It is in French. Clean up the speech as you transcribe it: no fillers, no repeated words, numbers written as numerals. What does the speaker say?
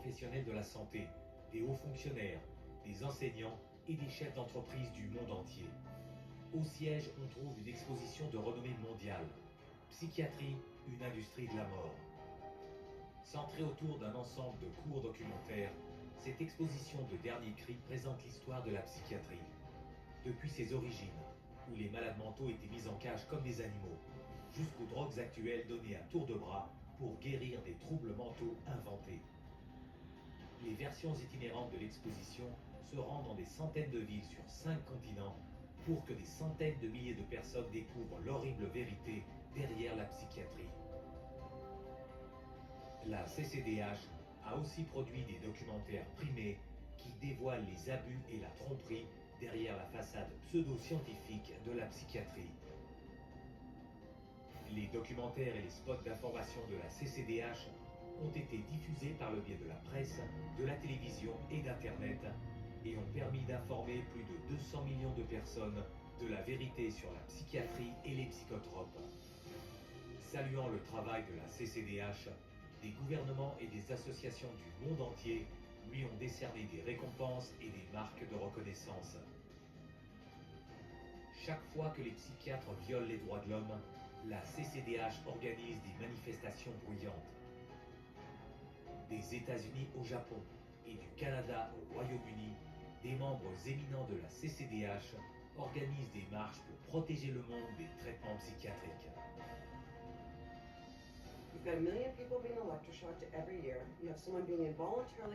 professionnels de la santé, des hauts fonctionnaires, des enseignants et des chefs d'entreprise du monde entier. Au siège, on trouve une exposition de renommée mondiale. Psychiatrie, une industrie de la mort. Centrée autour d'un ensemble de courts documentaires, cette exposition de dernier cri présente l'histoire de la psychiatrie. Depuis ses origines, où les malades mentaux étaient mis en cage comme des animaux, jusqu'aux drogues actuelles données à tour de bras pour guérir des troubles mentaux inventés. Les versions itinérantes de l'exposition se rendent dans des centaines de villes sur 5 continents pour que des centaines de milliers de personnes découvrent l'horrible vérité derrière la psychiatrie. La CCDH a aussi produit des documentaires primés qui dévoilent les abus et la tromperie derrière la façade pseudo-scientifique de la psychiatrie. Les documentaires et les spots d'information de la CCDH ont été diffusés par le biais de la presse, de la télévision et d'Internet et ont permis d'informer plus de 200 millions de personnes de la vérité sur la psychiatrie et les psychotropes. Saluant le travail de la CCDH, des gouvernements et des associations du monde entier lui ont décerné des récompenses et des marques de reconnaissance. Chaque fois que les psychiatres violent les droits de l'homme, la CCDH organise des manifestations bruyantes. Des États-Unis au Japon et du Canada au Royaume-Uni, des membres éminents de la CCDH organisent des marches pour protéger le monde des traitements psychiatriques. You've got 1 million people being electroshocked every year. You have someone being involuntarily